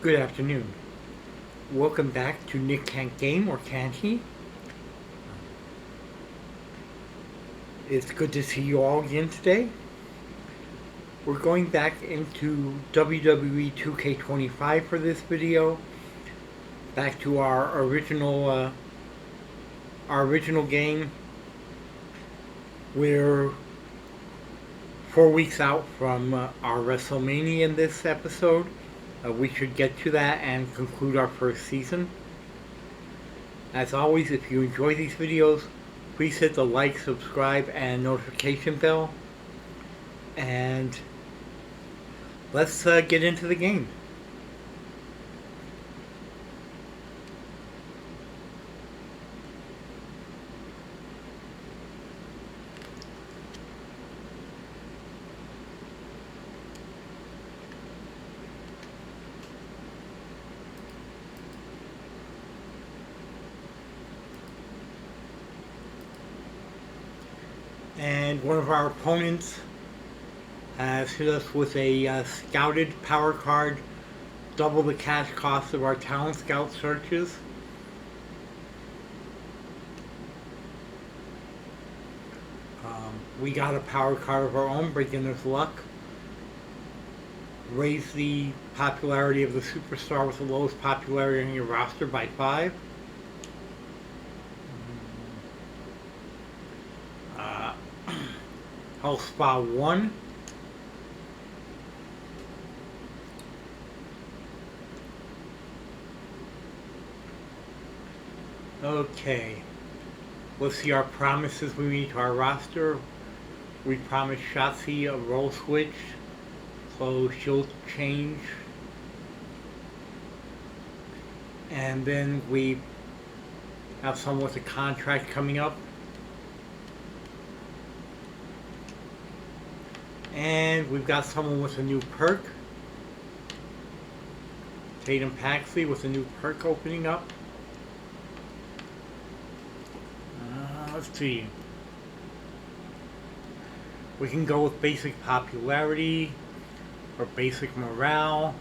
Good afternoon. Welcome back to Nick Can't Game, or Can't He? It's good to see you all again today. We're going back into WWE2K25 for this video. Back to our original game. We're 4 weeks out from our WrestleMania in this episode. We should get to that and conclude our first season. As always, if you enjoy these videos, please hit the like, subscribe, and notification bell. And let's get into the game. And one of our opponents has hit us with a scouted power card, double the cash cost of our talent scout searches. We got a power card of our own, Beginner's Luck. Raise the popularity of the superstar with the lowest popularity on your roster by 5. Health Spa 1. Okay. Let's see our promises we made to our roster. We promised Shotzi a roll switch, so she'll change. And then we have someone with a contract coming up. And we've got someone with a new perk. Tatum Paxley with a new perk opening up. Let's see. We can go with basic popularity or basic morale.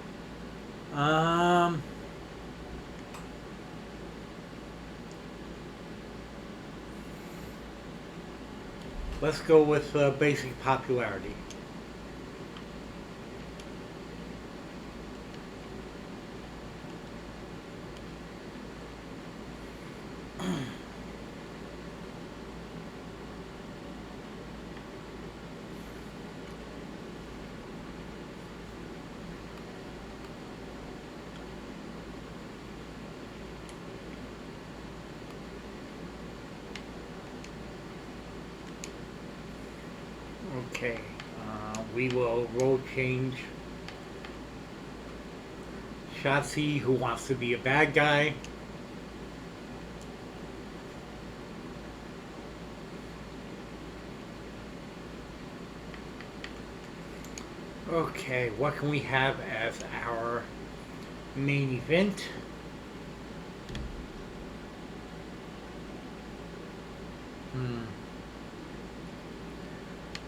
Let's go with basic popularity. Okay, we will roll change Shotzi, who wants to be a bad guy. Okay, what can we have as our main event?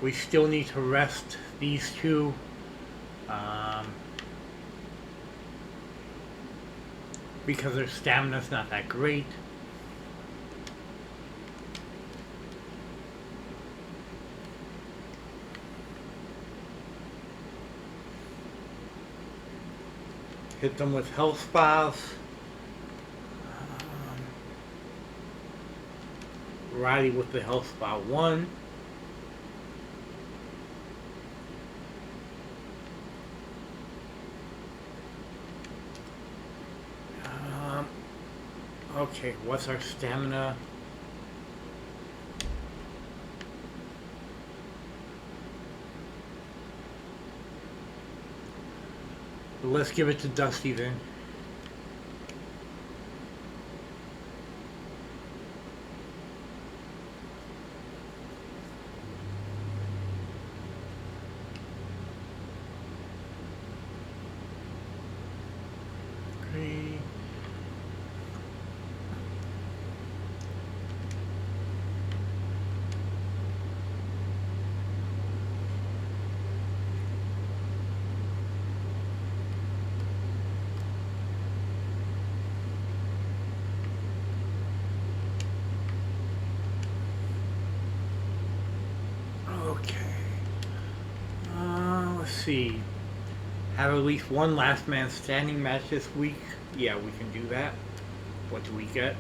We still need to rest these two. Because their stamina's not that great. Hit them with health spas. Riley with the health spa 1. Okay, what's our stamina? Let's give it to Dusty then. Okay. see. Have at least one last man standing match this week. Yeah, we can do that. What do we get?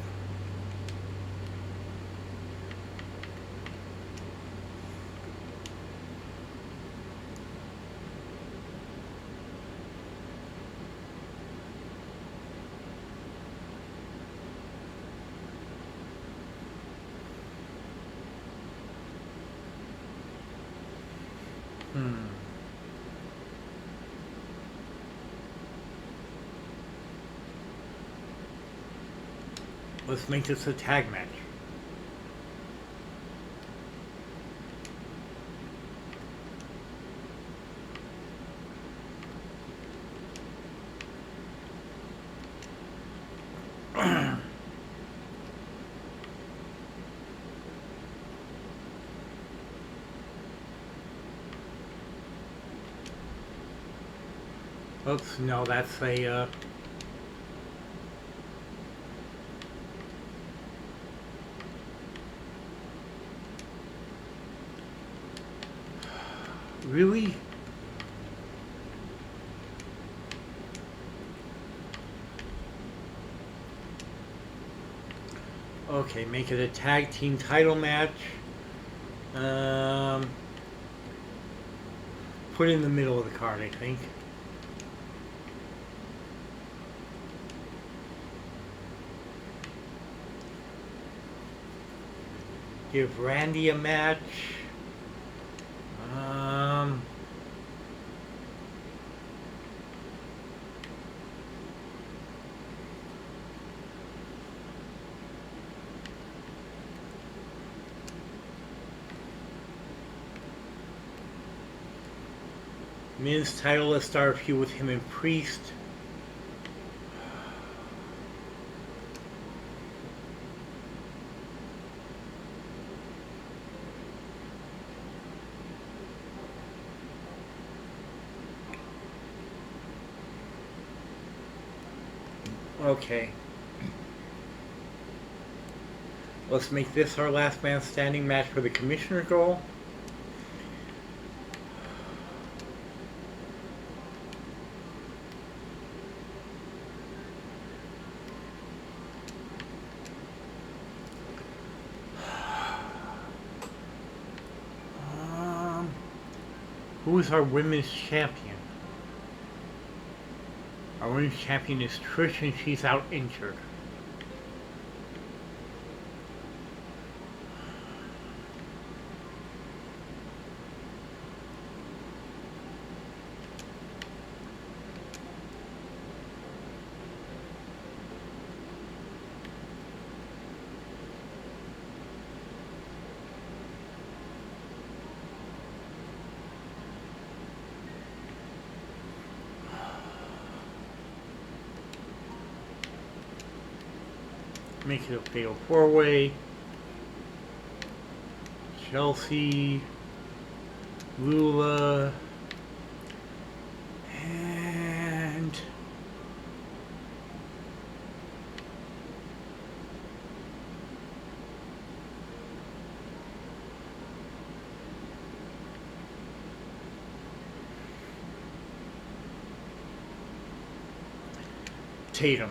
Let's make this a tag match. Oops, no, that's a, really? Okay, make it a tag team title match. Put it in the middle of the card, I think. Give Randy a match. Miz title, let's start a feud with him and Priest. Okay. Let's make this our last man standing match for the commissioner goal. Who is our women's champion? Our women's champion is Trish, and she's out injured. Make it a fatal four-way. Chelsea, Lula, and Tatum.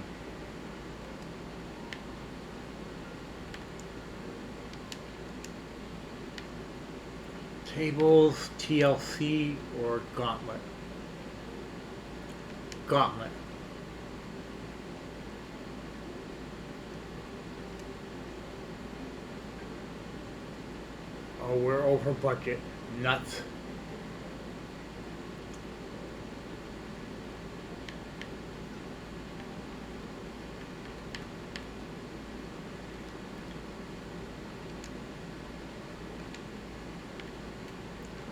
Tables, TLC, or Gauntlet? Gauntlet. Oh, we're over budget. Nuts.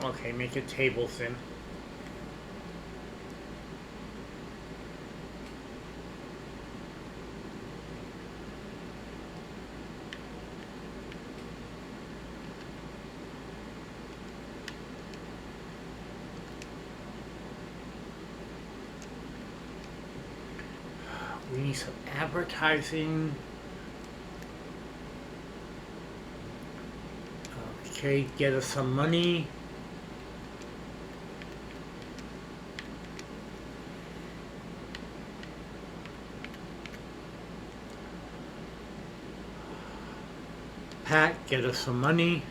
Okay, make it tables then. We need some advertising. Okay, get us some money. Pat, get us some money.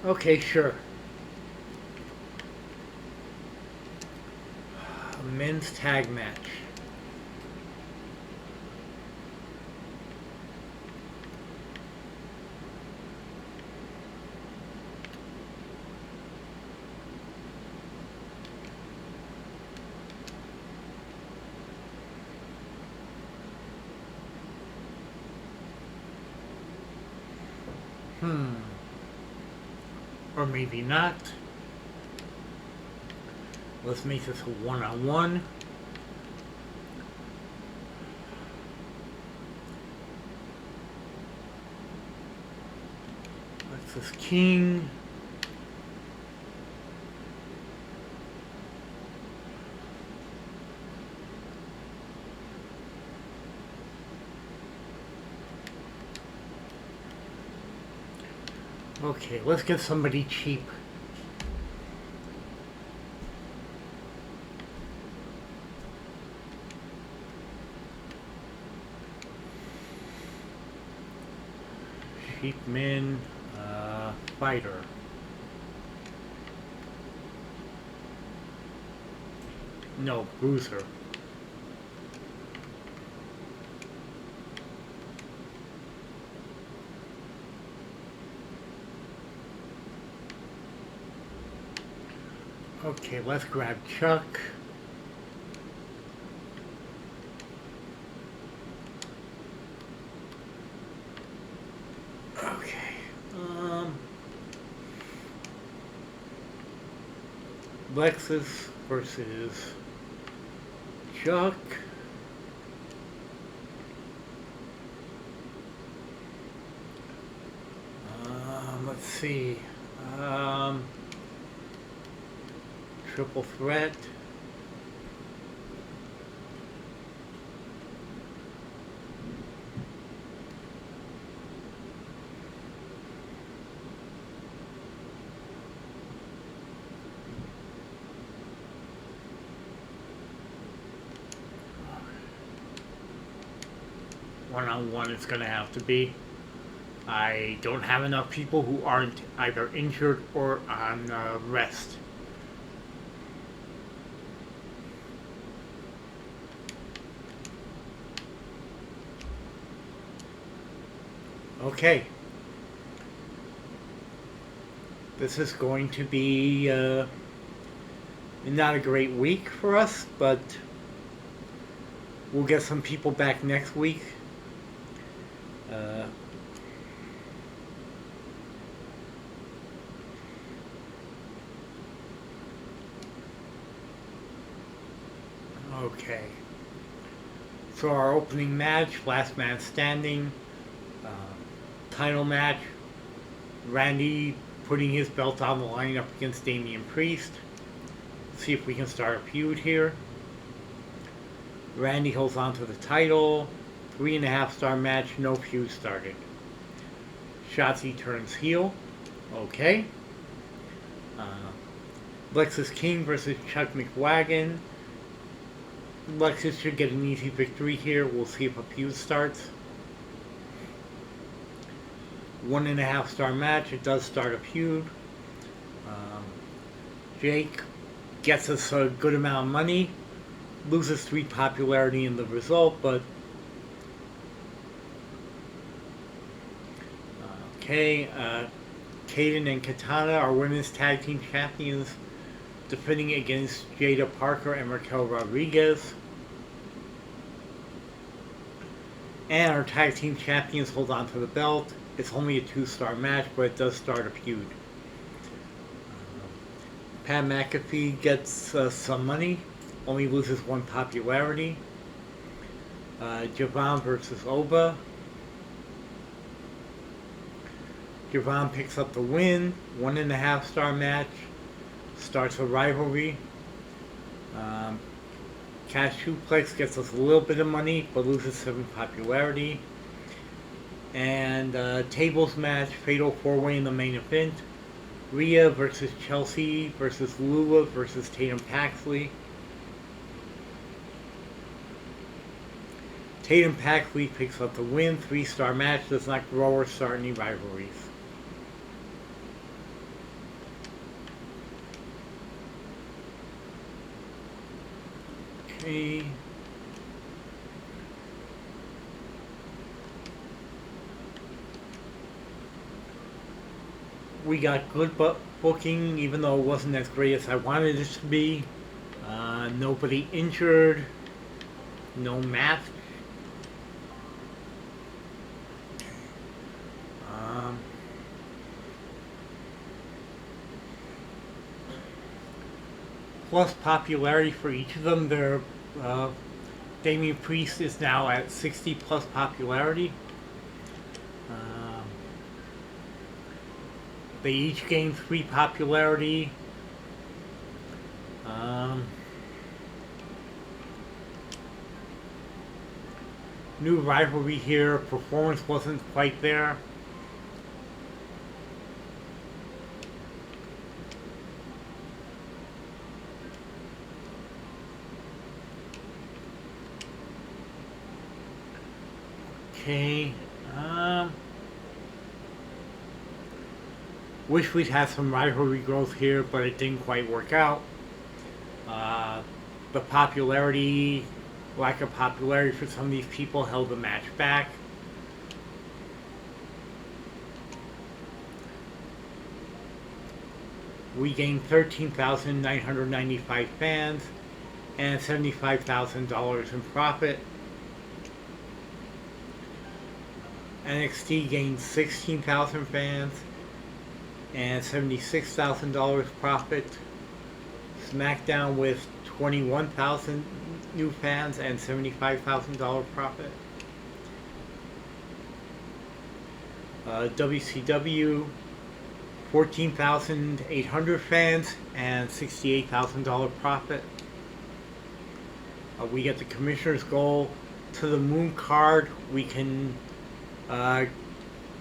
Okay, sure. A men's tag match. Or maybe not. Let's make this a one-on-one. This is king. Okay, let's get somebody cheap. Sheepman, fighter. No, bruiser. Okay, let's grab Chuck. Okay. Lexus versus Chuck. Let's see. Triple threat. One-on-one it's going to have to be. I don't have enough people who aren't either injured or on rest. Okay. This is going to be not a great week for us, but we'll get some people back next week. Okay. So our opening match, last man standing, title match, Randy putting his belt on the line up against Damian Priest. See if we can start a feud here. Randy holds on to the title. 3.5-star match, no feud started. Shotzi turns heel. Okay. Lexus King versus Chuck McWagon. Lexus should get an easy victory here. We'll see if a feud starts. 1.5-star match. It does start a feud. Jake gets us a good amount of money. Loses 3 popularity in the result, but okay. Kaden and Katana are women's tag team champions, defending against Jada Parker and Raquel Rodriguez. And our tag team champions hold on to the belt. It's only a 2-star match, but it does start a feud. Pat McAfee gets some money, only loses 1 popularity. Javon versus Oba. Javon picks up the win, 1.5-star match, starts a rivalry. Cash Suplex gets us a little bit of money, but loses 7 popularity. And tables match, fatal four-way in the main event. Rhea versus Chelsea versus Lula versus Tatum Paxley. Tatum Paxley picks up the win. 3-star match, does not grow or start any rivalries. Okay. We got good booking, even though it wasn't as great as I wanted it to be. Nobody injured. No match. Plus popularity for each of them. Their Damian Priest is now at 60 plus popularity. They each gained 3 popularity. New rivalry here. Performance wasn't quite there. Okay. Wish we'd had some rivalry growth here, but it didn't quite work out. The popularity, lack of popularity for some of these people held the match back. We gained 13,995 fans and $75,000 in profit. NXT gained 16,000 fans and $76,000 profit. SmackDown with 21,000 new fans and $75,000 profit. WCW 14,800 fans and $68,000 profit. We get the commissioner's goal to the moon card. We can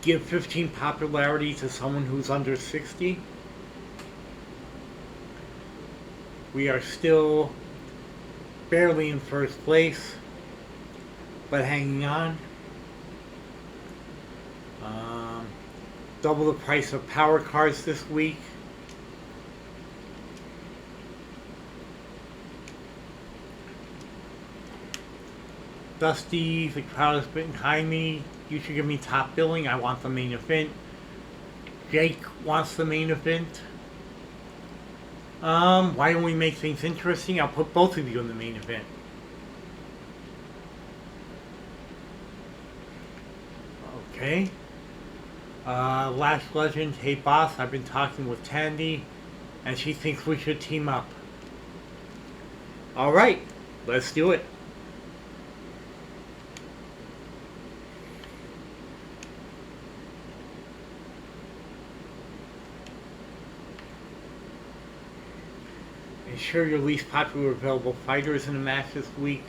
give 15 popularity to someone who's under 60. We are still barely in first place, but hanging on. Double the price of power cards this week. Dusty, the crowd is behind me. You should give me top billing. I want the main event. Jake wants the main event. Why don't we make things interesting? I'll put both of you in the main event. Okay. Lash Legend, hey boss, I've been talking with Tandy, and she thinks we should team up. Alright, let's do it. Ensure your least popular available fighters in the match this week.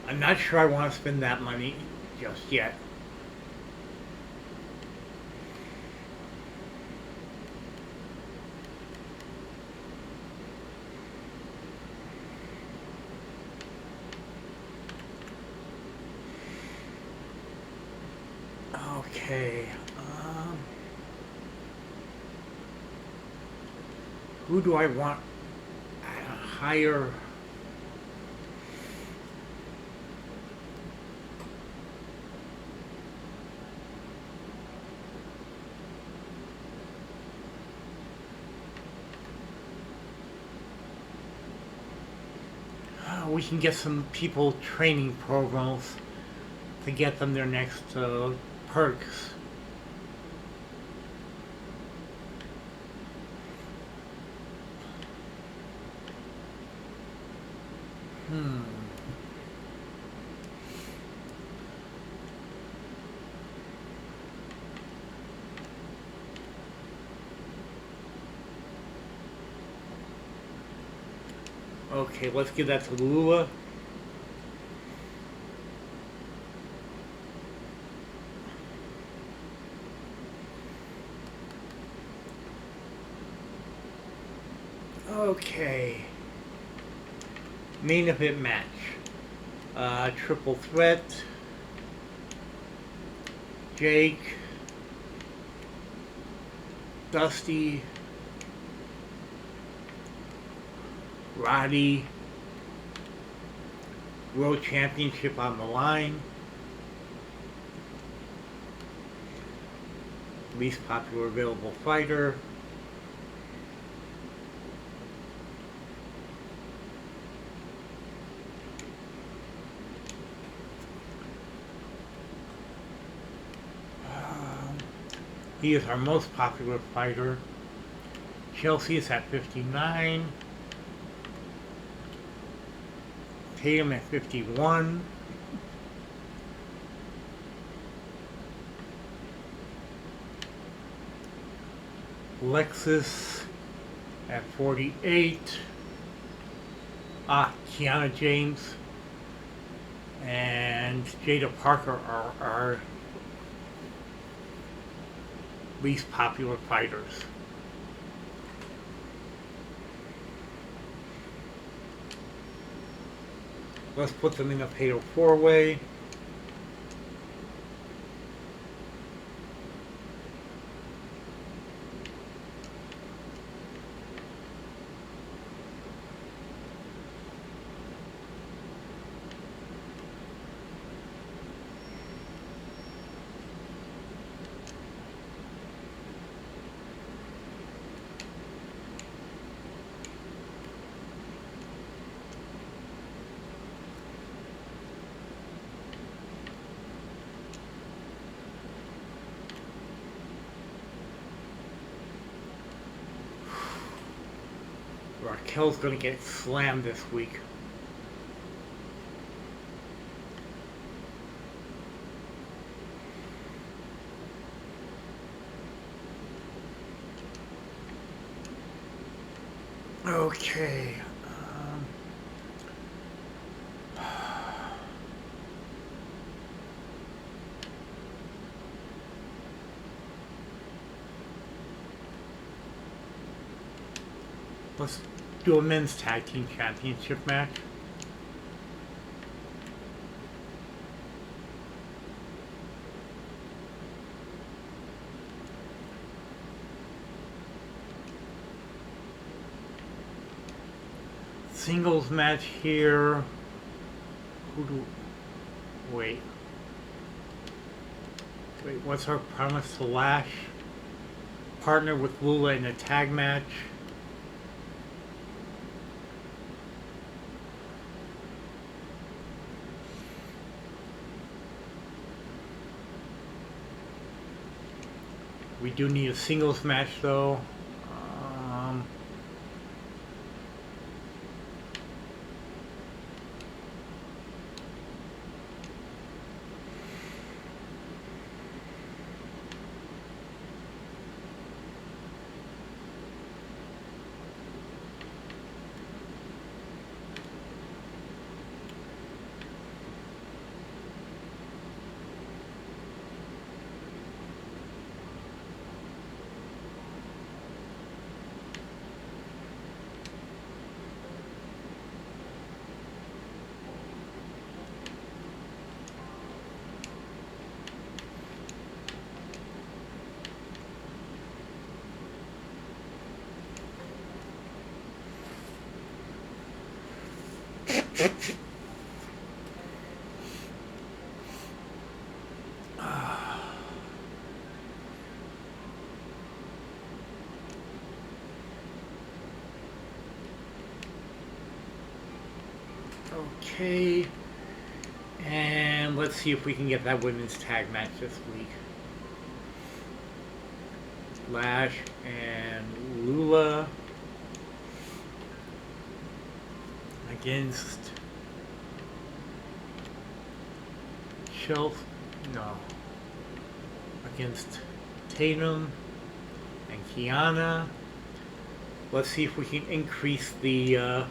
I'm not sure I want to spend that money just yet. Okay. Who do I want at a higher... we can get some people training programs to get them their next perks. Okay, let's give that to Lula. Okay. Main event match. Triple threat. Jake. Dusty. Roddy. World Championship on the line. Least popular available fighter. He is our most popular fighter. Chelsea is at 59. Tatum at 51. Lexus at 48. Kiana James and Jada Parker are our least popular fighters. Let's put them in a fatal four-way. Raquel's gonna get slammed this week. Okay. Let's do a men's tag team championship match. Singles match here. Wait, what's our promise to Lash? Partner with Lula in a tag match. We do need a singles match though. Okay, and let's see if we can get that women's tag match this week. Lash and Lula against against Tatum and Kiana. Let's see if we can increase the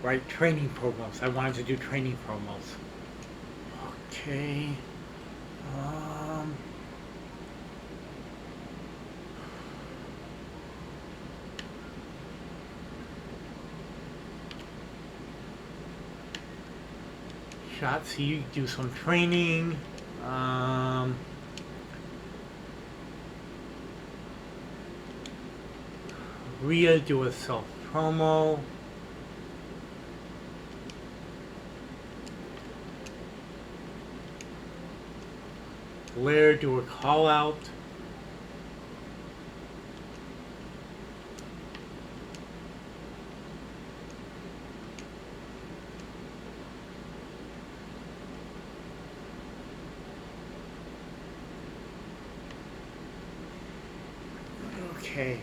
Right, training promos. I wanted to do training promos. Okay. Um... Shotzi, do some training. Rhea, do a self promo. Blair, do a call out. Okay.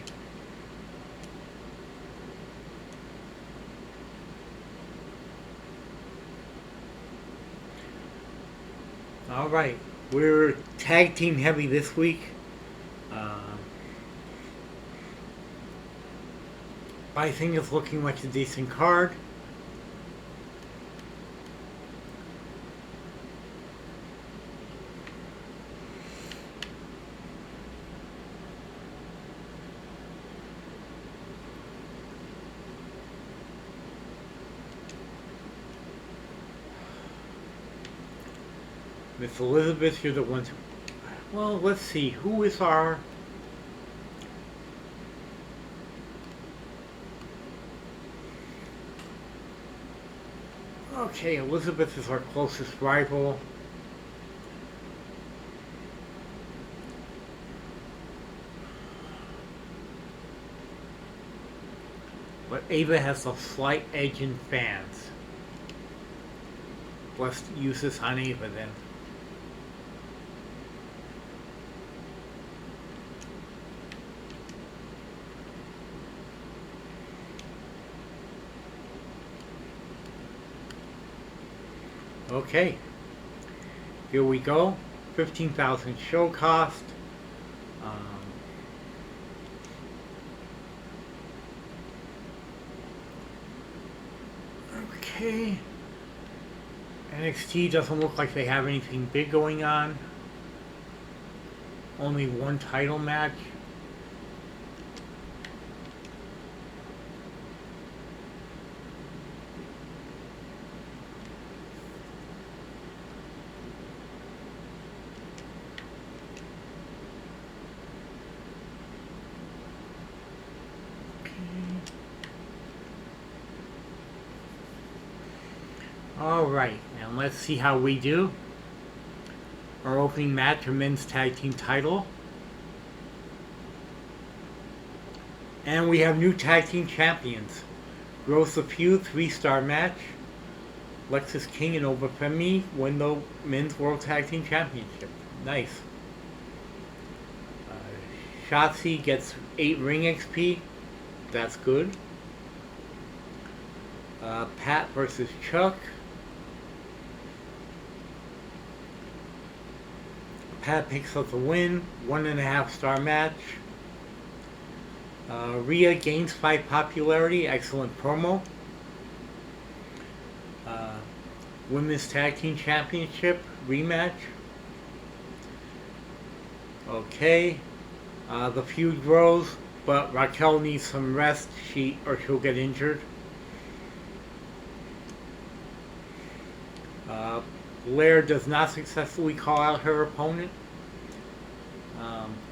All right. We're tag team heavy this week. I think it's looking like a decent card. Miss Elizabeth, you're the one to... Well, let's see. Who is our... Okay, Elizabeth is our closest rival. But Ava has a slight edge in fans. Let's use this on Ava then. Okay, here we go. 15,000 show cost. Okay. NXT doesn't look like they have anything big going on. Only one title match. Alright, and let's see how we do. Our opening match for men's tag team title. And we have new tag team champions. Growth the Feud 3-star match. Lexis King and Ova Femi win the men's world tag team championship. Nice. Shotzi gets 8 ring XP. That's good. Pat versus Chuck. Pat picks up the win. 1.5-star match. Rhea gains 5 popularity. Excellent promo. Women's Tag Team Championship rematch. Okay. The feud grows, but Raquel needs some rest. Or she'll get injured. Blair does not successfully call out her opponent.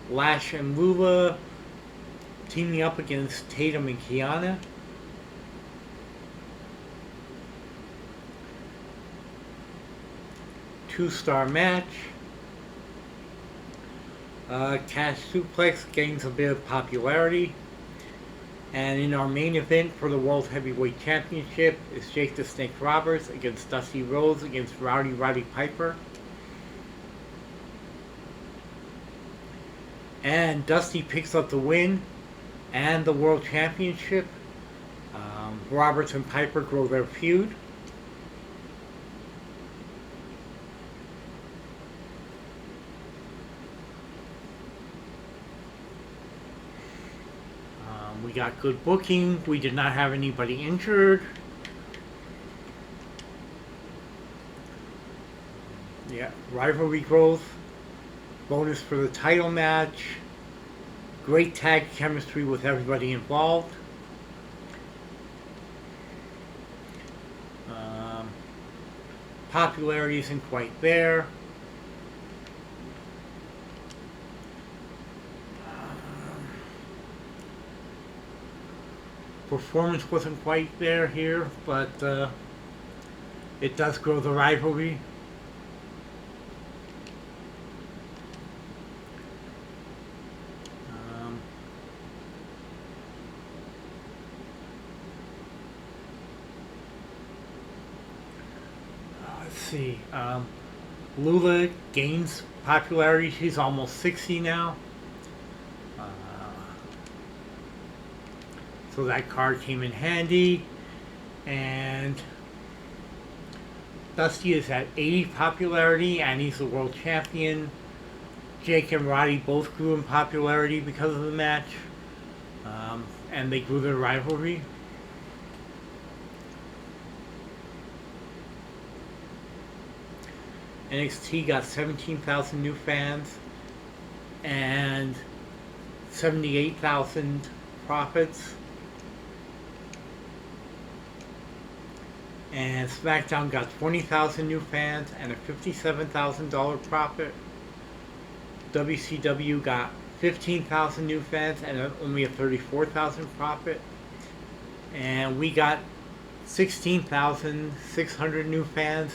Lash and Lula teaming up against Tatum and Kiana. Two-star match. Cash Suplex gains a bit of popularity. And in our main event for the World Heavyweight Championship is Jake the Snake Roberts against Dusty Rhodes against Roddy Piper. And Dusty picks up the win and the World Championship. Roberts and Piper grow their feud. We got good booking. We did not have anybody injured. Yeah, rivalry growth, bonus for the title match, great tag chemistry with everybody involved. Um, Popularity isn't quite there. Performance wasn't quite there here, but it does grow the rivalry. Um, let's see. Lula gains popularity. She's almost 60 now. Uh, so that card came in handy. And Dusty is at 80 popularity, and he's the world champion. Jake and Roddy both grew in popularity because of the match, and they grew their rivalry. NXT got 17,000 new fans and 78,000 profits. And SmackDown got 20,000 new fans and a $57,000 profit. WCW got 15,000 new fans and only a 34,000 profit. And we got 16,600 new fans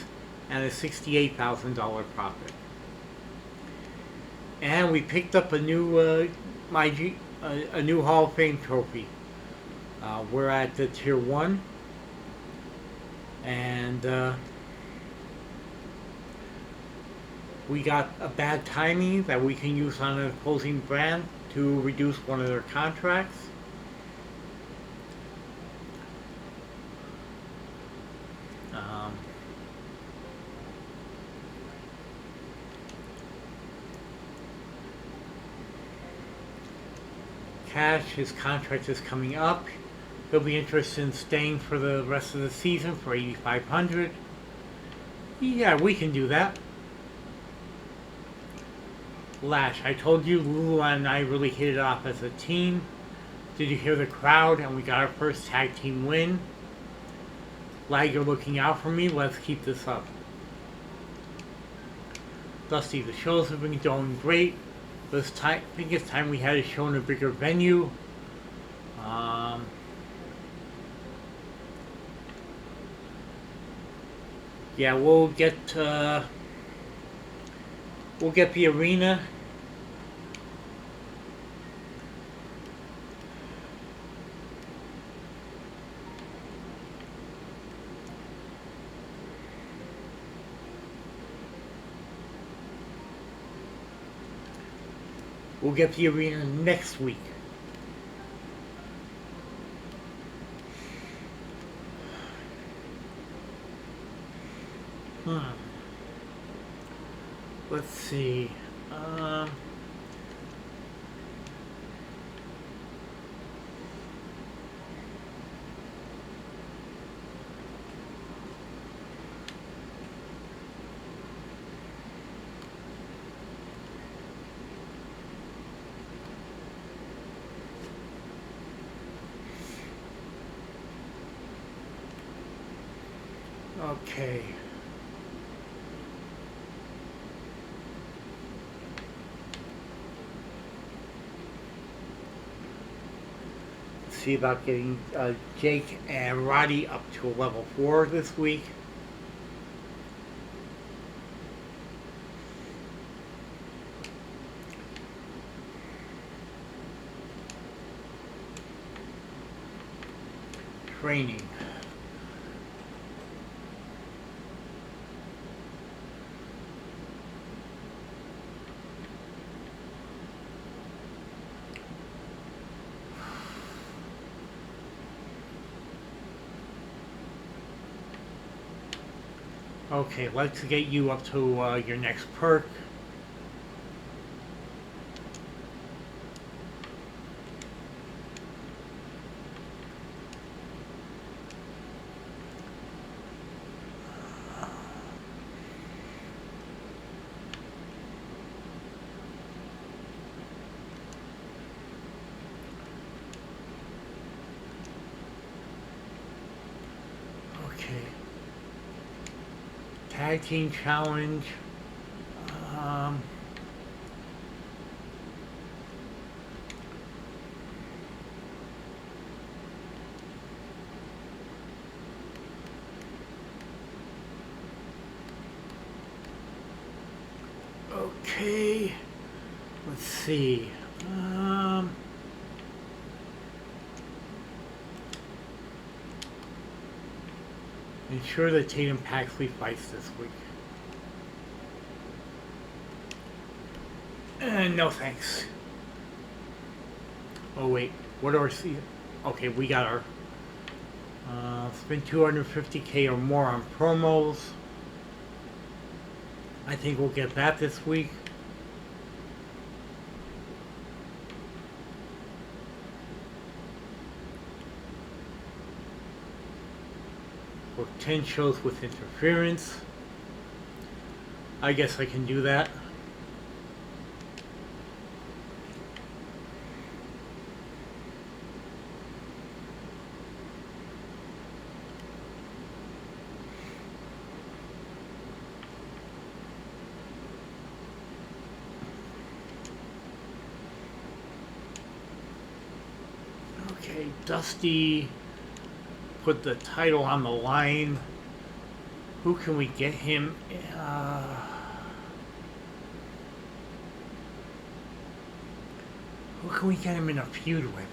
and a $68,000 profit. And we picked up a new a new Hall of Fame trophy. We're at the Tier 1. And we got a bad timing that we can use on an opposing brand to reduce one of their contracts. Cash, his contract is coming up. He'll be interested in staying for the rest of the season for $8,500. Yeah, we can do that. Lash, I told you Lulu and I really hit it off as a team. Did you hear the crowd? And we got our first tag team win. Lag, you're looking out for me. Let's keep this up. Dusty, the shows have been going great. I think it's time we had a show in a bigger venue. Yeah, we'll get the arena. We'll get the arena next week. Let's see. Okay. See about getting Jake and Roddy up to a level 4 this week. Training. Okay, let's get you up to your next perk. Okay. Tag Team Challenge. Um, okay. Let's see. Ensure that Tatum Paxley fights this week. No thanks. Oh wait, what are our season? Okay, we got our spend 250k or more on promos. I think we'll get that this week. Book 10 shows with interference. I guess I can do that. Okay, Dusty put the title on the line. Who can we get him? Who can we get him in a feud with?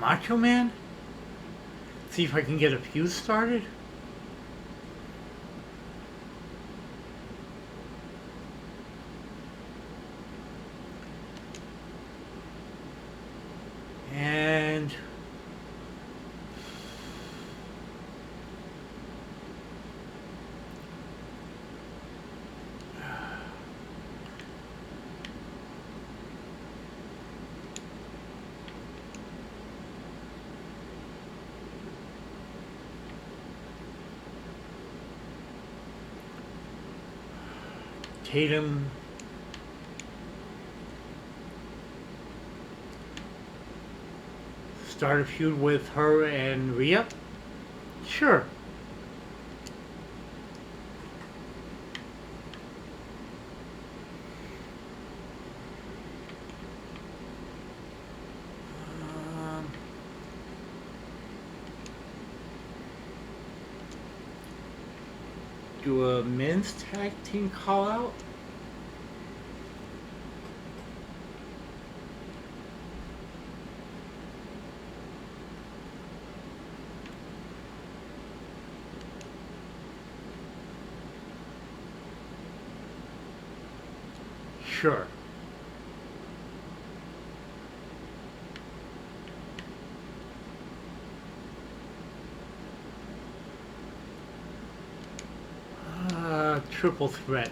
Macho Man? See if I can get a feud started? And Tatum. Start a feud with her and Rhea? Sure. Do a men's tag team call out? Sure. Triple threat.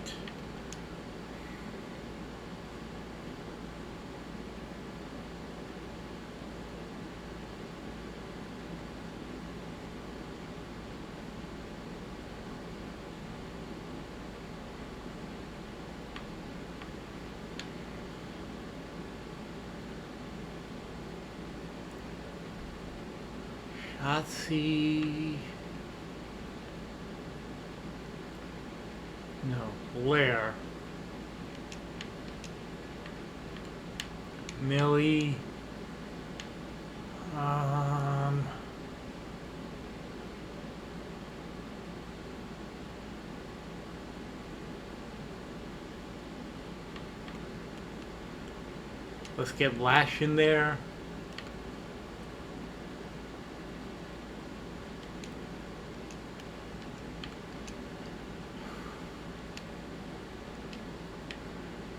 Shotzi. No, Blair. Millie. Let's get Lash in there.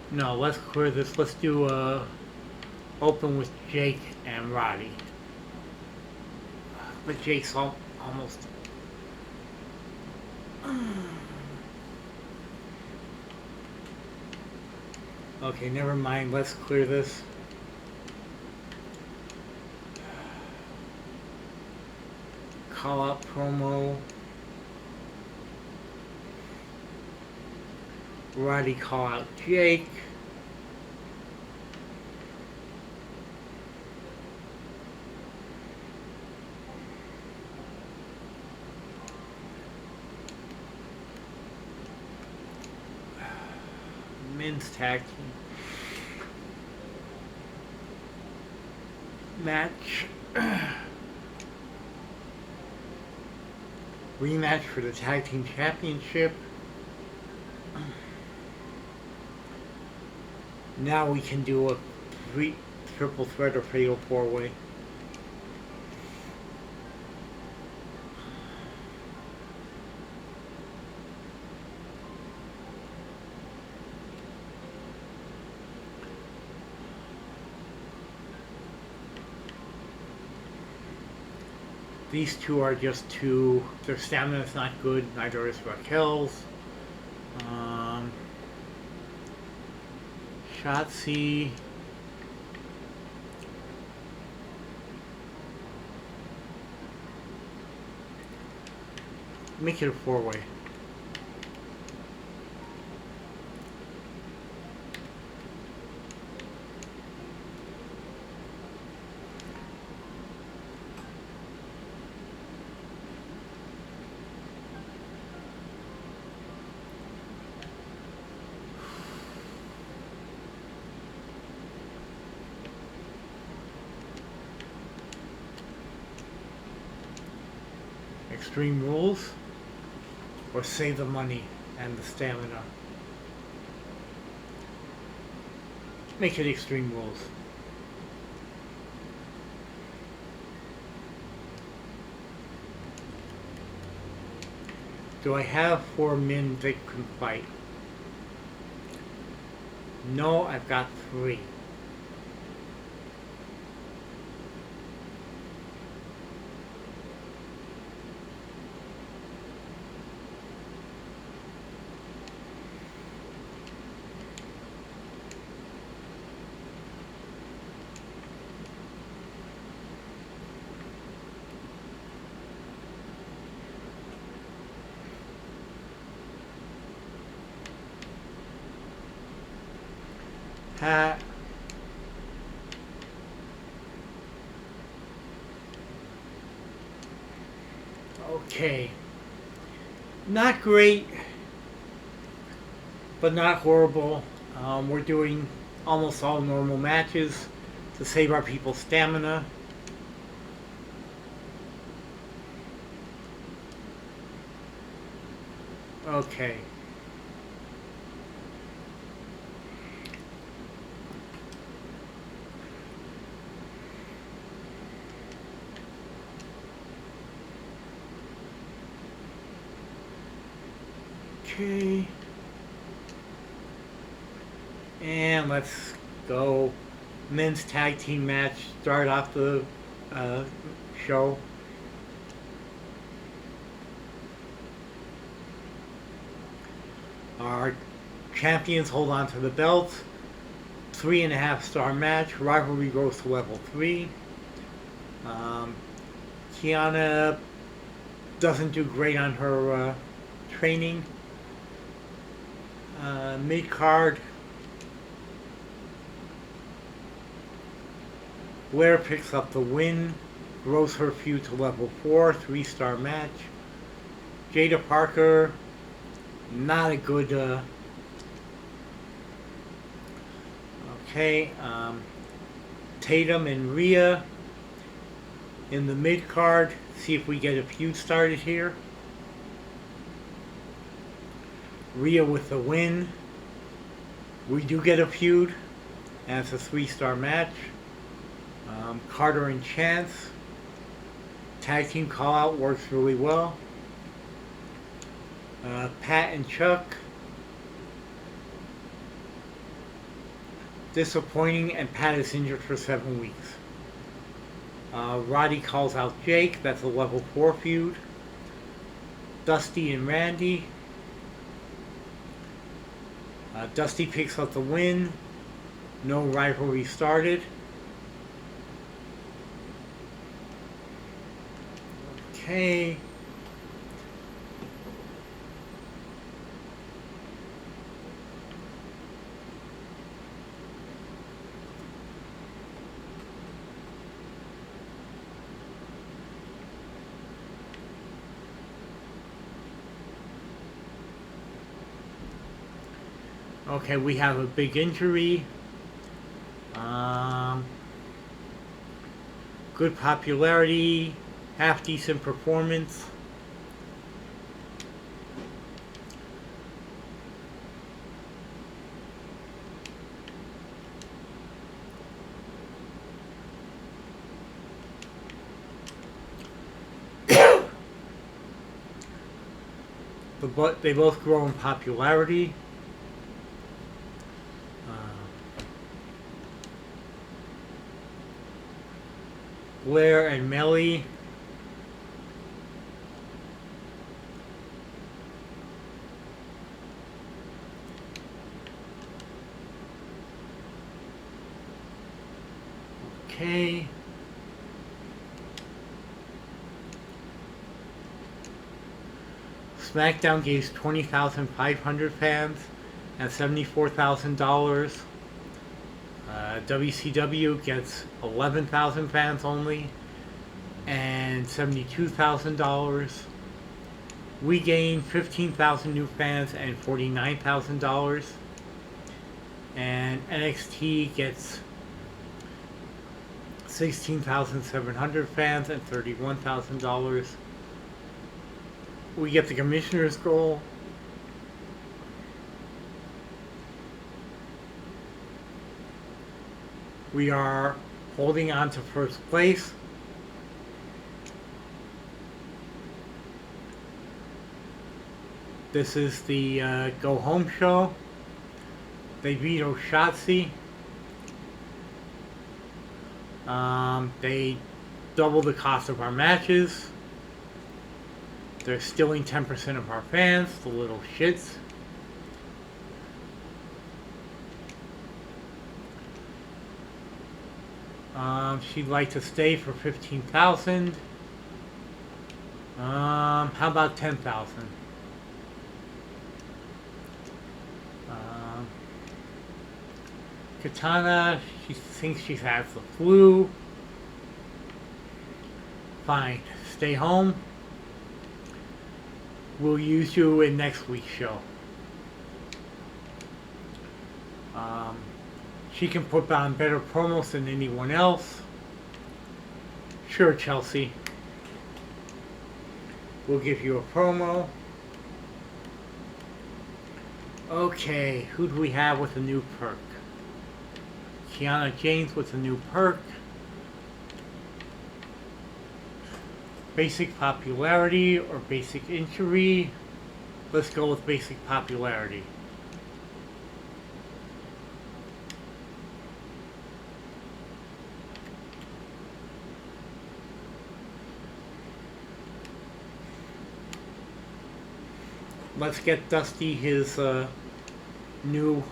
No, let's clear this. Let's do open with Jake and Roddy. But Jake's almost. Okay, never mind. Let's clear this. Call out promo. Roddy call out Jake. Men's tag team match. Rematch for the tag team championship. Now we can do a triple threat or fatal four-way. These two are just two. Their stamina is not good. Neither is Raquel's. Shotzi. Make it a four-way. Extreme Rules, or save the money and the stamina. Make it Extreme Rules. Do I have 4 men that can fight? No, I've got 3. Hat. Okay. Not great, but not horrible. We're doing almost all normal matches to save our people's stamina. Okay. Okay. And let's go. Men's tag team match. Start off the show. Our champions hold on to the belts. 3.5-star match. Rivalry goes to level 3. Kiana doesn't do great on her training. Mid-card. Blair picks up the win. Grows her feud to level 4. 3-star match. Jada Parker. Not a good... Okay. Tatum and Rhea in the mid-card. See if we get a feud started here. Rhea with the win. We do get a feud. And it's a 3-star match. Carter and Chance. Tag team call out works really well. Pat and Chuck. Disappointing, and Pat is injured for 7 weeks. Roddy calls out Jake. That's a level 4 feud. Dusty and Randy. Dusty picks up the win. No rivalry started. Okay. Okay, we have a big injury. Good popularity, half decent performance. But they both grow in popularity. Blair and Melly. Okay. SmackDown gave 20,500 fans and $74,000. WCW gets 11,000 fans only and $72,000. We gain 15,000 new fans and $49,000. And NXT gets 16,700 fans and $31,000. We get the commissioner's goal. We are holding on to first place. This is the go home show. They veto Shotzi. They double the cost of our matches. They're stealing 10% of our fans, the little shits. She'd like to stay for 15,000. How about 10,000? Katana, she thinks she has the flu. Fine, stay home. We'll use you in next week's show. She can put on better promos than anyone else. Sure, Chelsea. We'll give you a promo. Okay, who do we have with a new perk? Kiana James with a new perk. Basic popularity or basic injury. Let's go with basic popularity. Let's get Dusty his new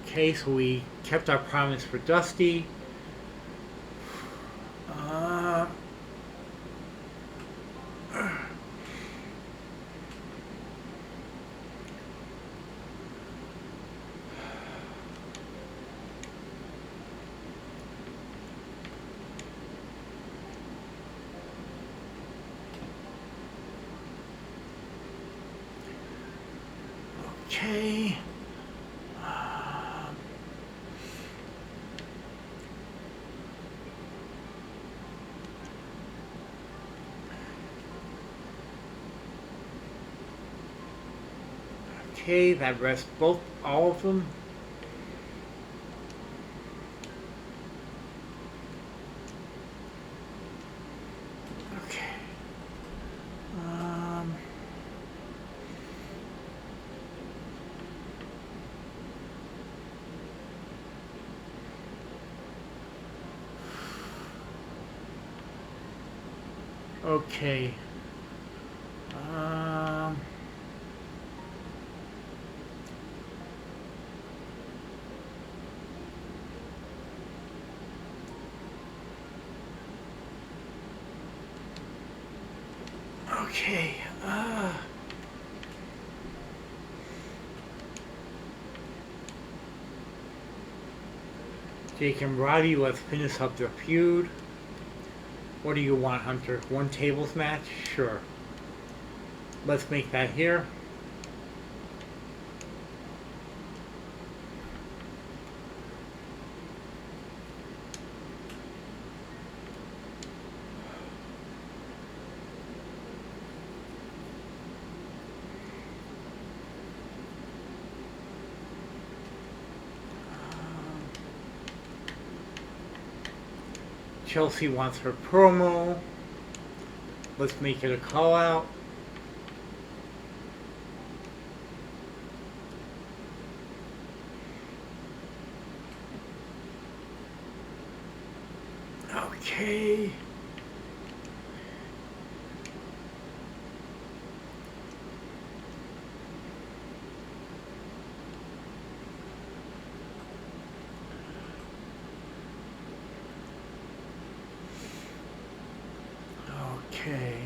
okay, so we kept our promise for Dusty. Okay. Okay, that rests all of them. Okay. Okay. Okay. Jake and Roddy, let's finish up the feud. What do you want, Hunter? One tables match? Sure. Let's make that here. Chelsea wants her promo. Let's make it a call out. Okay. Okay.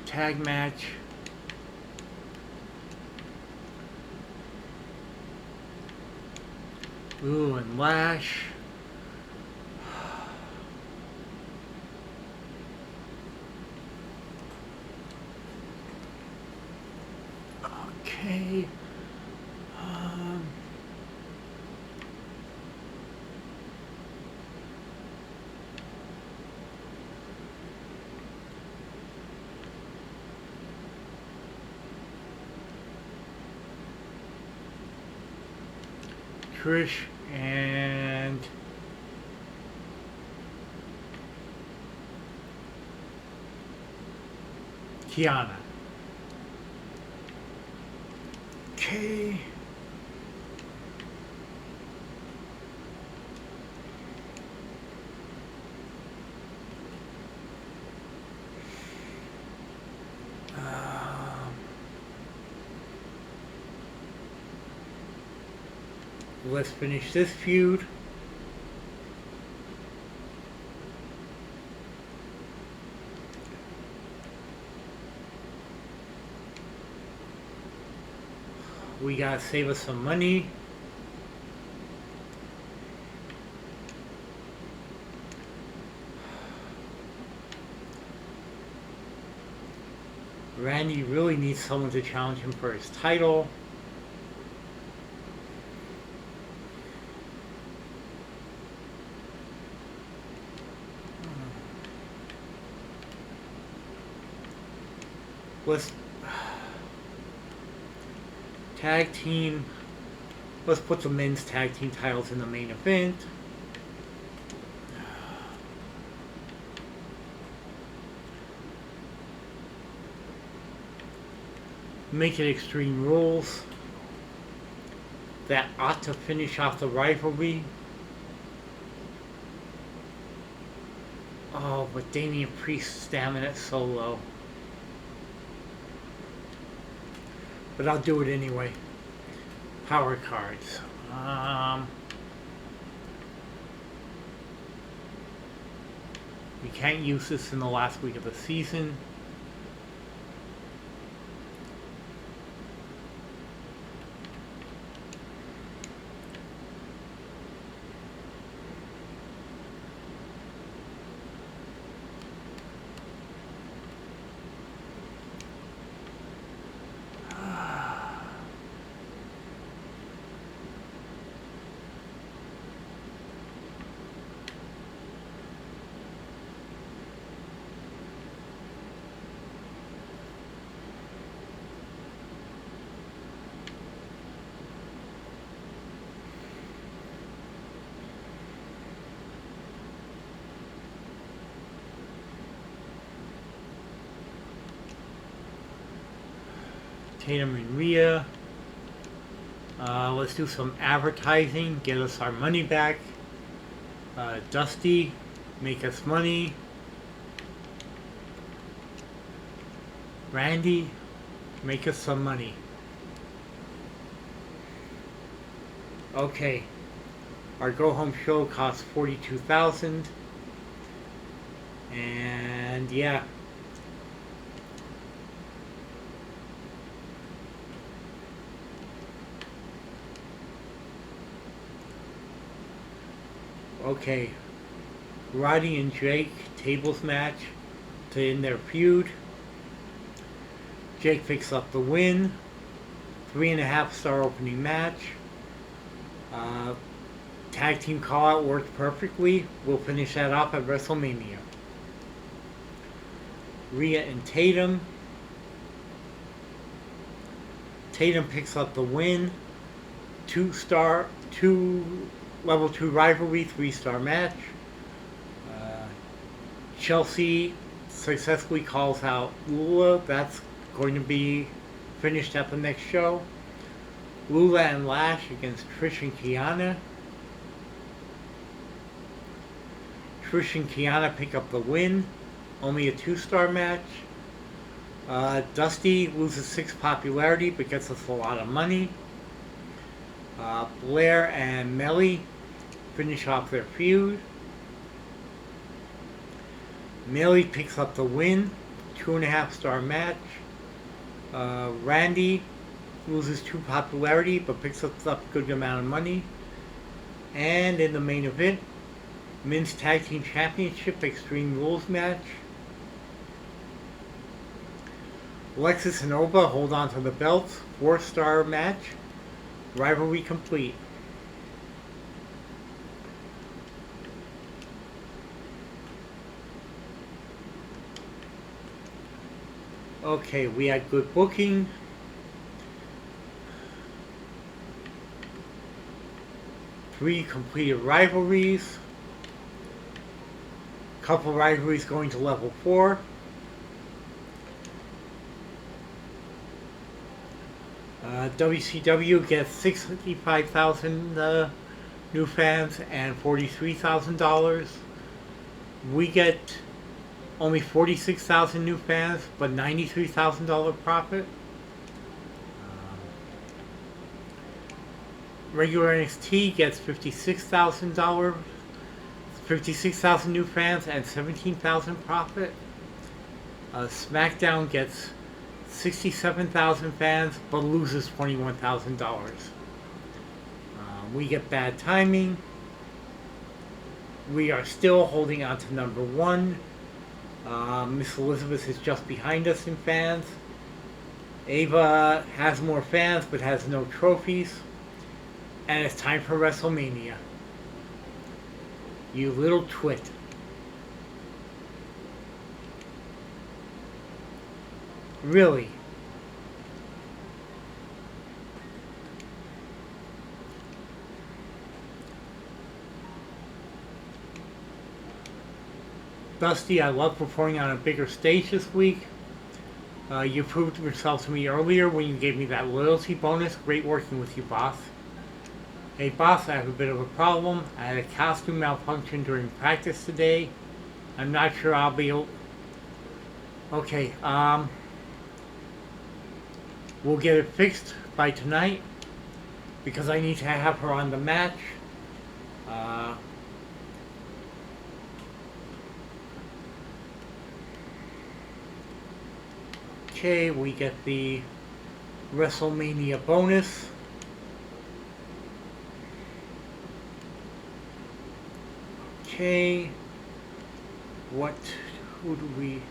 Tag match. Ooh, and Lash. Okay. Trish and Kiana. Okay. Let's finish this feud. We gotta save us some money. Randy really needs someone to challenge him for his title. Let's tag team. Let's put the men's tag team titles in the main event. Make it Extreme Rules. That ought to finish off the rivalry. Oh, but Damian Priest's stamina is so low. But I'll do it anyway. Power cards. We can't use this in the last week of the season. Tatum and Rhea. Let's do some advertising. Get us our money back. Dusty, make us money. Randy, make us some money. Okay. Our go home show costs $42,000. And yeah. Okay. Roddy and Jake tables match to end their feud. Jake picks up the win. 3.5-star opening match. Tag team call out worked perfectly. We'll finish that off at WrestleMania. Rhea and Tatum. Tatum picks up the win. 2 level 2 rivalry, 3-star match. Chelsea successfully calls out Lula. That's going to be finished at the next show. Lula and Lash against Trish and Kiana. Trish and Kiana pick up the win. Only a 2-star match. Dusty loses 6 popularity but gets us a lot of money. Blair and Melly finish off their feud. Melly picks up the win. 2.5-star match. Randy loses 2 popularity but picks up a good amount of money. And in the main event, Men's Tag Team Championship Extreme Rules match. Lexus and Oba hold on to the belts. 4-star match. Rivalry complete. Okay, we had good booking. Three completed rivalries. Couple rivalries going to level 4. WCW gets 65,000 new fans and $43,000. We get only 46,000 new fans, but $93,000 profit. Regular NXT gets $56,000 new fans and 17,000 profit. SmackDown gets 67,000 fans but loses $21,000. We get bad timing. We are still holding on to number 1. Miss Elizabeth is just behind us in fans. Ava has more fans but has no trophies. And it's time for WrestleMania. You little twit. Really? Dusty, I love performing on a bigger stage this week. You proved yourself to me earlier when you gave me that loyalty bonus. Great working with you, boss. Hey, boss, I have a bit of a problem. I had a costume malfunction during practice today. I'm not sure I'll be able... Okay, we'll get it fixed by tonight because I need to have her on the match. Okay, we get the WrestleMania bonus. Okay, who do we...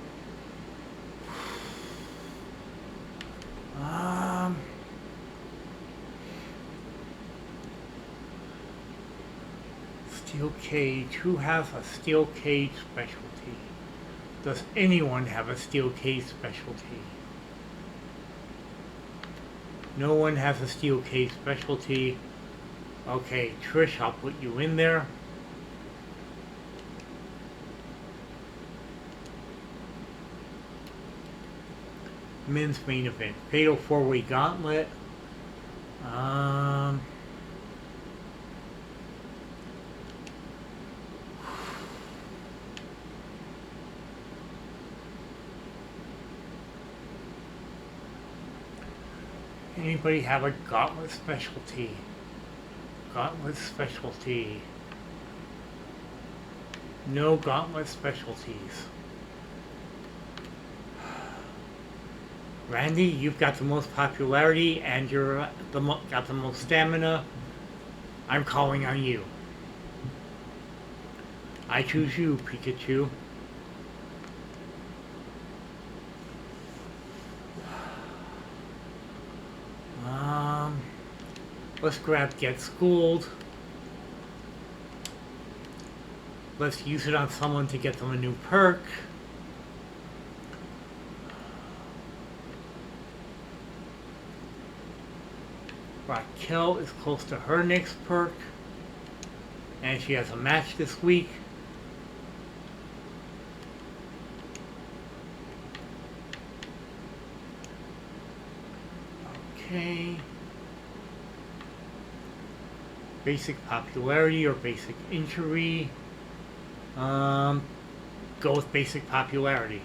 Steel cage. Who has a steel cage specialty? Does anyone have a steel cage specialty? No one has a steel cage specialty. Okay, Trish, I'll put you in there. men's main event. Fatal 4-way gauntlet. Um, Anybody have a gauntlet specialty? Gauntlet specialty. No gauntlet specialties. Randy, you've got the most popularity and you're got the most stamina. I'm calling on you. I choose you, Pikachu. Let's grab Get Schooled. Let's use it on someone to get them a new perk. Raquel is close to her next perk. And she has a match this week. Okay. Basic popularity or basic injury. Go with basic popularity.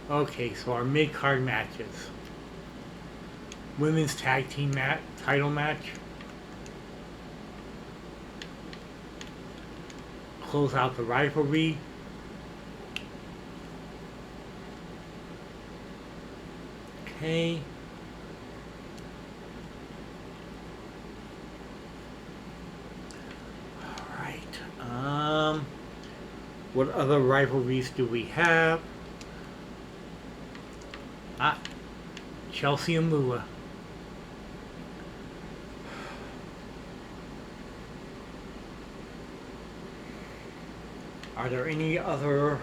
Okay, so our mid-card matches. Women's tag team title match. Close out the rivalry. Okay. Alright. What other rivalries do we have? Chelsea and Lula. Are there any other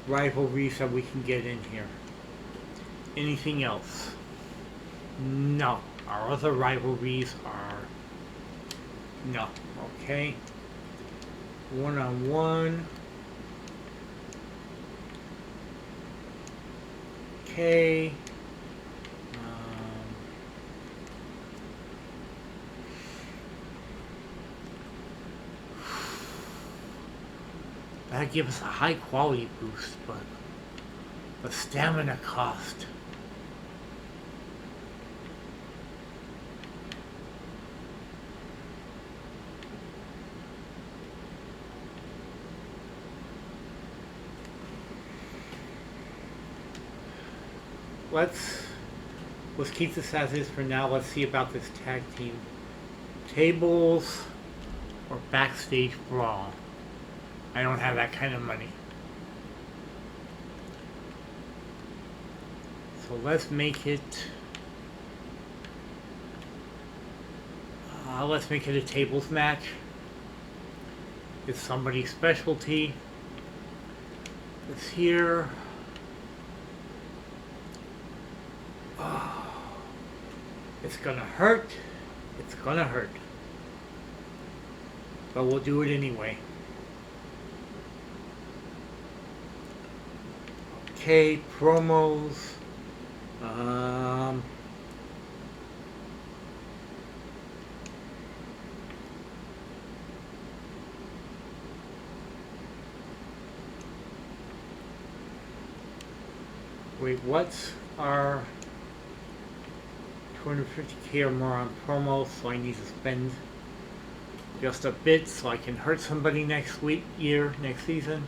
rivalries that we can get in here? Anything else? No. Our other rivalries are... No. Okay. One-on-one. Okay. That'd give us a high quality boost, but the stamina cost. Let's keep this as is for now. Let's see about this tag team. Tables or backstage brawl. I don't have that kind of money. So let's make it a tables match. It's somebody's specialty. It's here. It's gonna hurt. It's gonna hurt. But we'll do it anyway. Okay, promos. Wait, what's our 250k or more on promos, so I need to spend just a bit so I can hurt somebody next season.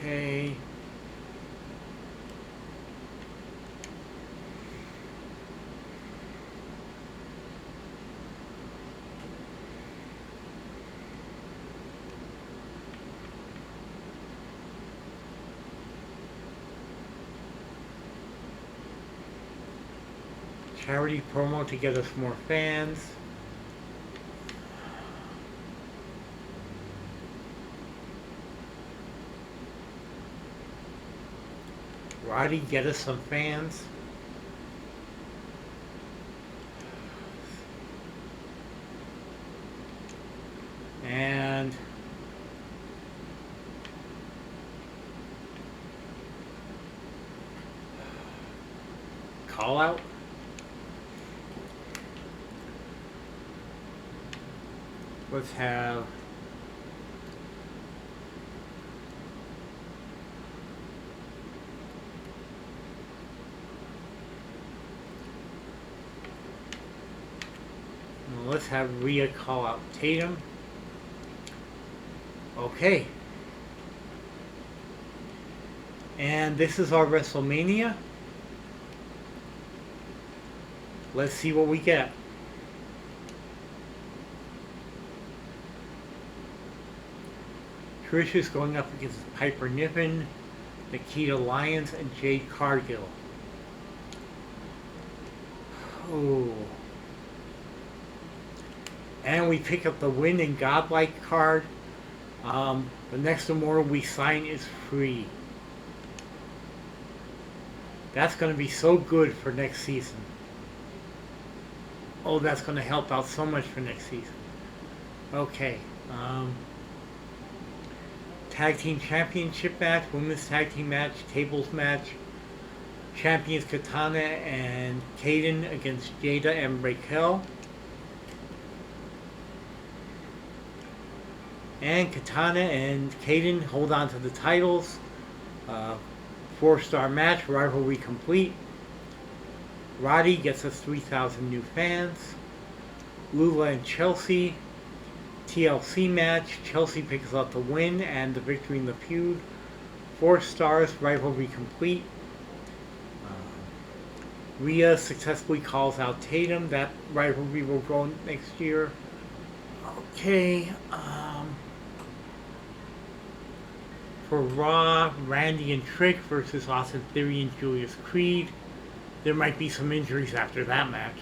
Okay. Charity promo to get us more fans. Roddy, get us some fans. call out. Let's have Rhea call out Tatum. Okay. And this is our WrestleMania. Let's see what we get. Trish is going up against Piper Niven, Nikita Lyons, and Jade Cargill. Oh. And we pick up the Win and Godlike card. The next Immortal we sign is free. That's going to be so good for next season. Oh, that's going to help out so much for next season. Okay. Tag Team Championship match, Women's Tag Team match, Tables match. Champions Katana and Kaden against Jada and Raquel. And Katana and Kaden hold on to the titles. 4-star match, rivalry complete. Roddy gets us 3,000 new fans. Lula and Chelsea. TLC match. Chelsea picks up the win and the victory in the feud. 4 stars, rivalry complete. Rhea successfully calls out Tatum. That rivalry will go next year. Okay. For Raw, Randy and Trick versus Austin Theory and Julius Creed. There might be some injuries after that match.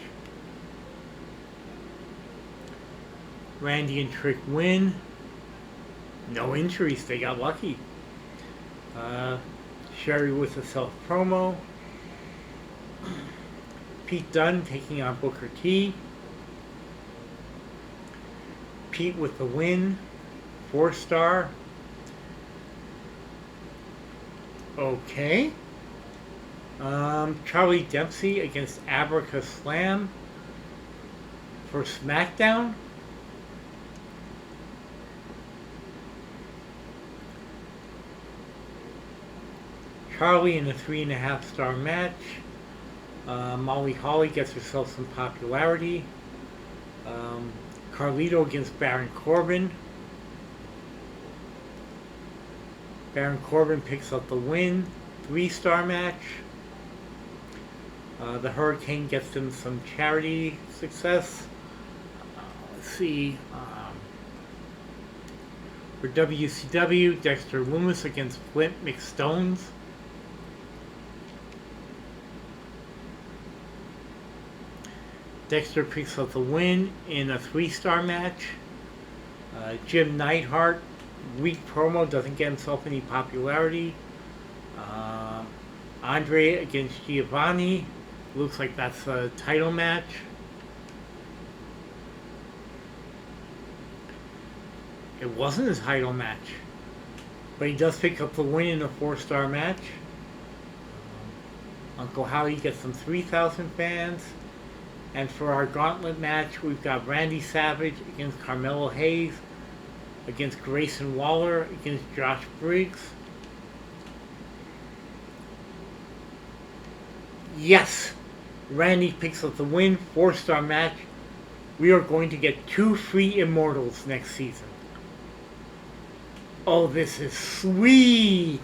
Randy and Trick win. No injuries, they got lucky. Sherry with a self-promo. Pete Dunne taking on Booker T. Pete with the win. 4-star. Okay. Charlie Dempsey against Abraca Slam for SmackDown. Charlie in a 3.5-star match. Molly Holly gets herself some popularity. Carlito against Baron Corbin. Baron Corbin picks up the win. 3-star match. The Hurricane gets them some charity success. Let's see. For WCW, Dexter Lumis against Flint McStones. Dexter picks up the win in a 3-star match. Jim Neidhart, weak promo, doesn't get himself any popularity. Andre against Giovanni. Looks like that's a title match. It wasn't a title match. But he does pick up the win in a 4-star match. Uncle Howie gets some 3,000 fans. And for our gauntlet match, we've got Randy Savage against Carmelo Hayes, against Grayson Waller, against Josh Briggs. Yes! Randy picks up the win, 4-star match. We are going to get 2 free Immortals next season. Oh, this is sweet!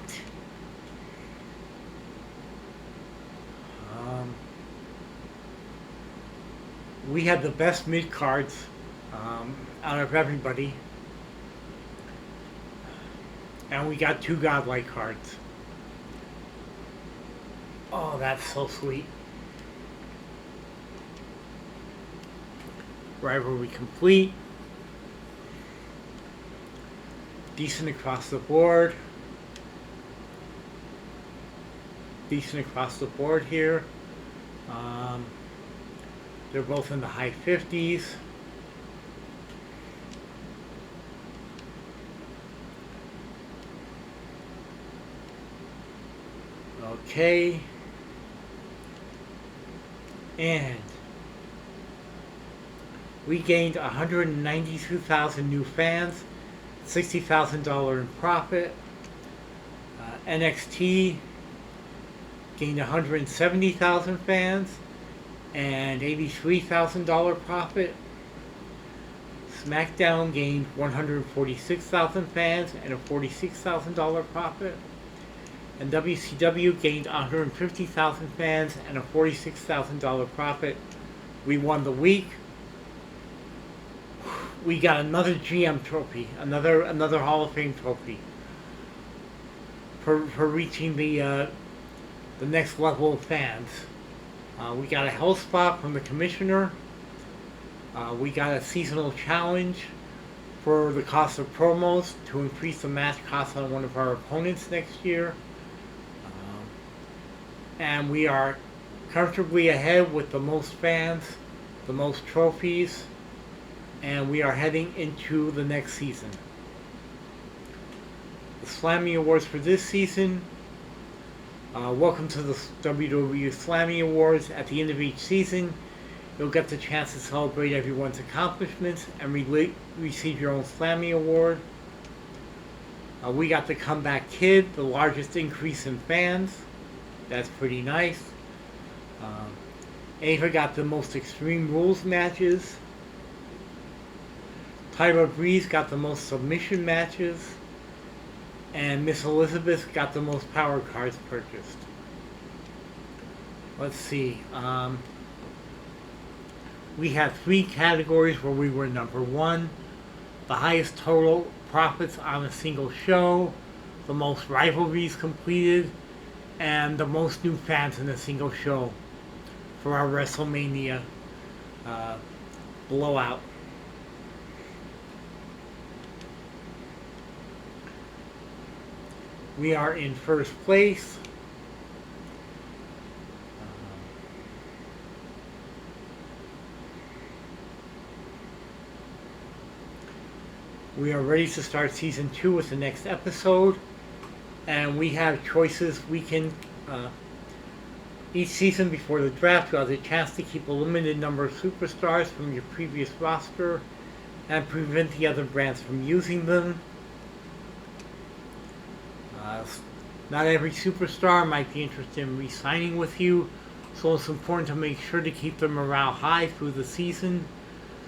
We had the best mid-cards out of everybody. And we got 2 godlike cards. Oh, that's so sweet. Rivalry complete. Decent across the board. Decent across the board here. They're both in the high 50s. Okay. And we gained 192,000 new fans, $60,000 in profit. NXT gained 170,000 fans and $83,000 profit. SmackDown gained 146,000 fans and a $46,000 profit. And WCW gained 150,000 fans and a $46,000 profit. We won the week. We got another GM trophy, another Hall of Fame trophy for reaching the next level of fans. We got a health spot from the commissioner. We got a seasonal challenge for the cost of promos to increase the match cost on one of our opponents next year. And we are comfortably ahead with the most fans, the most trophies, and we are heading into the next season. The Slammy Awards for this season. Welcome to the WWE Slammy Awards. At the end of each season, you'll get the chance to celebrate everyone's accomplishments and receive your own Slammy Award. We got the Comeback Kid, the largest increase in fans. That's pretty nice. Ava got the most Extreme Rules matches. Tyler Breeze got the most submission matches. And Miss Elizabeth got the most power cards purchased. Let's see. We had 3 categories where we were number 1. The highest total profits on a single show. The most rivalries completed. And the most new fans in a single show for our WrestleMania blowout. We are in first place. We are ready to start season 2 with the next episode. And we have choices. We can, each season before the draft, you have the chance to keep a limited number of superstars from your previous roster and prevent the other brands from using them. Not every superstar might be interested in re-signing with you, so it's important to make sure to keep their morale high through the season.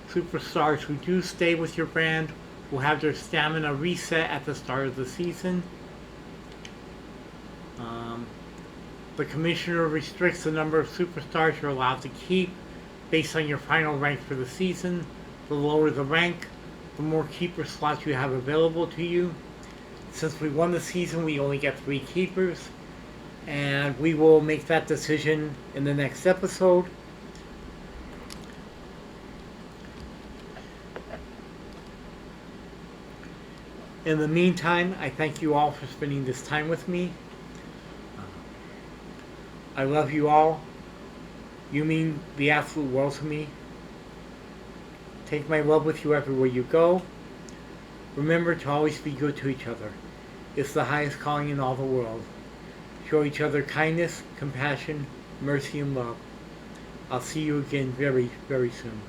Superstars who do stay with your brand will have their stamina reset at the start of the season. The commissioner restricts the number of superstars you're allowed to keep based on your final rank for the season. The lower the rank, the more keeper slots you have available to you. Since we won the season, we only get 3 keepers, and we will make that decision in the next episode. In the meantime, I thank you all for spending this time with me. I love you all. You mean the absolute world to me. Take my love with you everywhere you go. Remember to always be good to each other. It's the highest calling in all the world. Show each other kindness, compassion, mercy, and love. I'll see you again very, very soon.